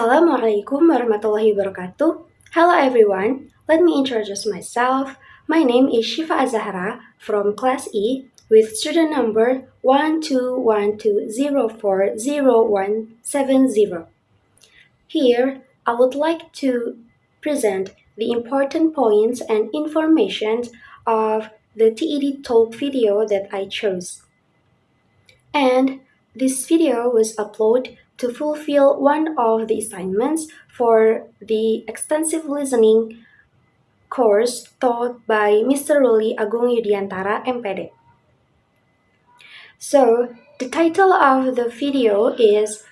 Assalamu'alaikum Warahmatullahi Wabarakatuh. Hello everyone, let me introduce myself. My name is Syifa Azzahra from Class E with student number 12120400170. Here, I would like to present the important points and information of the TED Talk video that I chose. And this video was uploaded to fulfill one of the assignments for the extensive listening course taught by Mr. Agung Yudhiantara, M.Pd. So, the title of the video is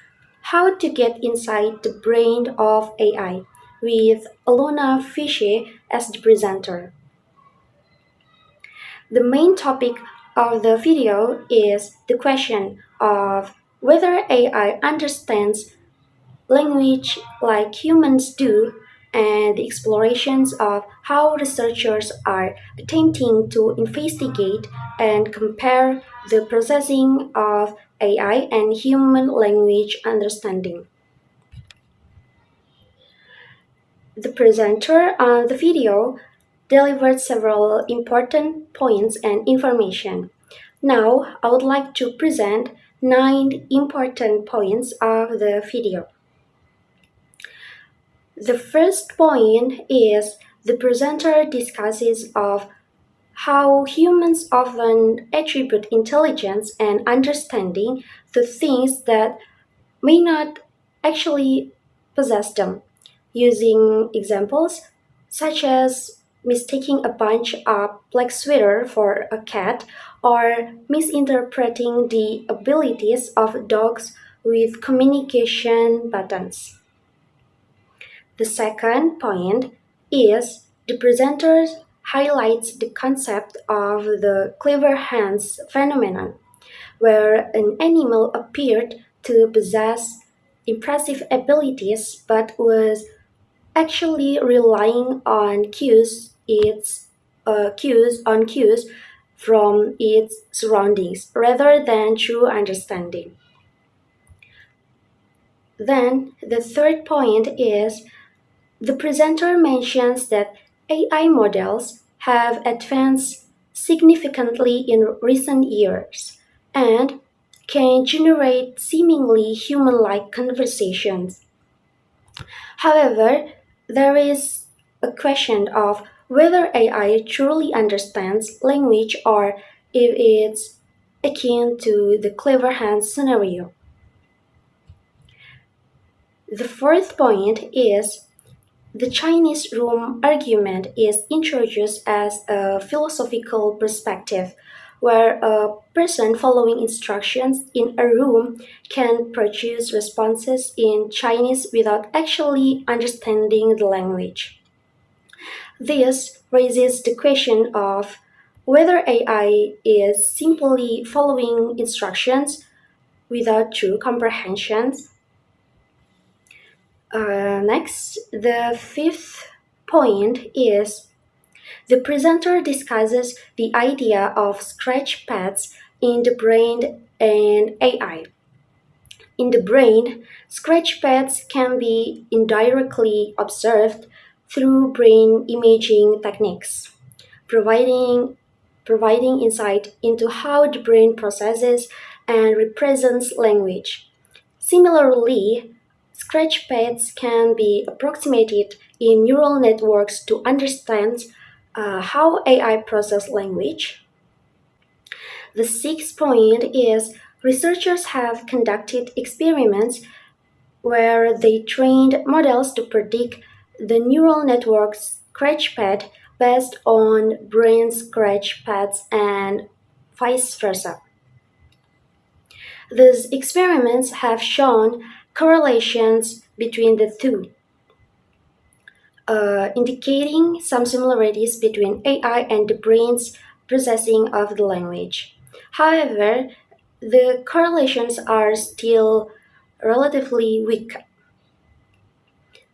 How to Get Inside the Brain of AI with Alona Fische as the presenter. The main topic of the video is the question of whether AI understands language like humans do and the explorations of how researchers are attempting to investigate and compare the processing of AI and human language understanding. The presenter on the video delivered several important points and information. Now, I would like to present 9 important points of the video. The first point is the presenter discusses of how humans often attribute intelligence and understanding to things that may not actually possess them, using examples such as mistaking a bunch of black sweater for a cat or misinterpreting the abilities of dogs with communication buttons. The second point is the presenter highlights the concept of the clever hands phenomenon, where an animal appeared to possess impressive abilities but was actually relying on cues from its surroundings rather than true understanding. Then the third point is the presenter mentions that AI models have advanced significantly in recent years and can generate seemingly human-like conversations. However, there is a question of whether AI truly understands language or if it's akin to the clever hands scenario. The fourth point is the Chinese room argument is introduced as a philosophical perspective where a person following instructions in a room can produce responses in Chinese without actually understanding the language. This raises the question of whether AI is simply following instructions without true comprehension. Next, the fifth point is the presenter discusses the idea of scratch pads in the brain and AI. In the brain, scratch pads can be indirectly observed through brain imaging techniques, providing insight into how the brain processes and represents language. Similarly, scratch pads can be approximated in neural networks to understand how AI processes language. The sixth point is researchers have conducted experiments where they trained models to predict the neural network's scratch pad based on brain scratch pads and vice versa. These experiments have shown correlations between the two, indicating some similarities between AI and the brain's processing of the language. However, the correlations are still relatively weak.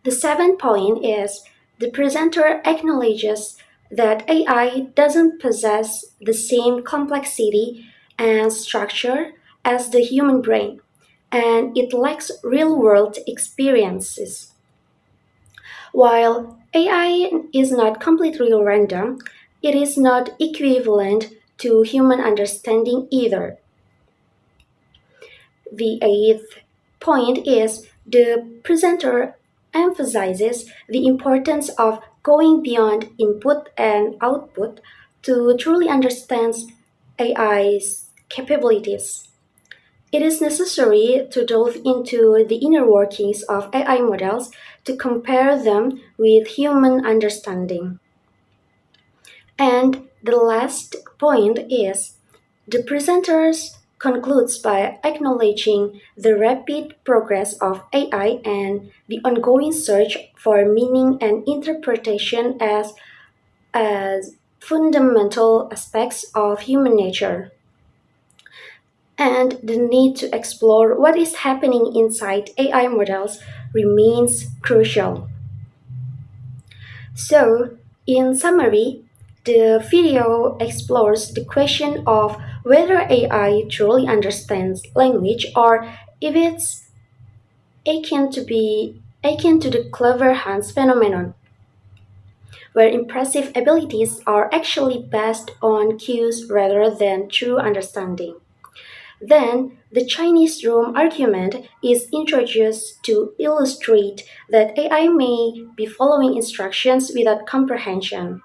The seventh point is the presenter acknowledges that AI doesn't possess the same complexity and structure as the human brain, and it lacks real-world experiences. While AI is not completely random, it is not equivalent to human understanding either. The eighth point is the presenter emphasizes the importance of going beyond input and output to truly understand AI's capabilities. It is necessary to delve into the inner workings of AI models to compare them with human understanding. And the last point is the presenters concludes by acknowledging the rapid progress of AI and the ongoing search for meaning and interpretation as fundamental aspects of human nature. And the need to explore what is happening inside AI models remains crucial. So, in summary, the video explores the question of whether AI truly understands language or if it's akin to the clever Hans phenomenon, where impressive abilities are actually based on cues rather than true understanding. Then, the Chinese room argument is introduced to illustrate that AI may be following instructions without comprehension.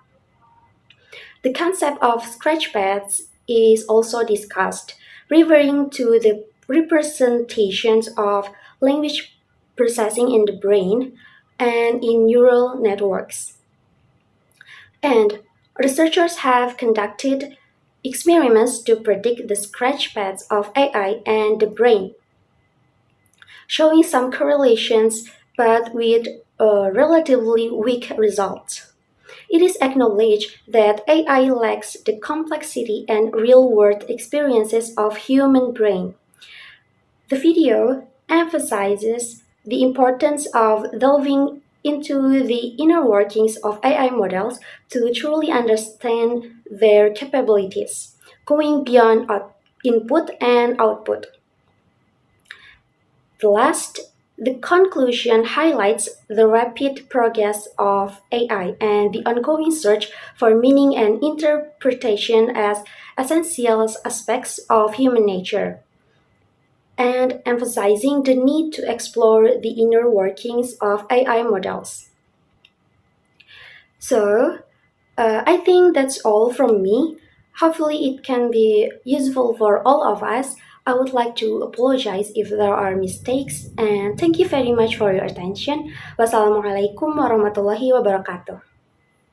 The concept of scratchpads is also discussed, referring to the representations of language processing in the brain and in neural networks. And researchers have conducted experiments to predict the scratchpads of AI and the brain, showing some correlations but with relatively weak results. It is acknowledged that AI lacks the complexity and real-world experiences of human brain. The video emphasizes the importance of delving into the inner workings of AI models to truly understand their capabilities, going beyond input and output. The conclusion highlights the rapid progress of AI and the ongoing search for meaning and interpretation as essential aspects of human nature, and emphasizing the need to explore the inner workings of AI models. So, I think that's all from me. Hopefully, it can be useful for all of us. I would like to apologize if there are mistakes, and thank you very much for your attention. Wassalamu'alaikum warahmatullahi wabarakatuh.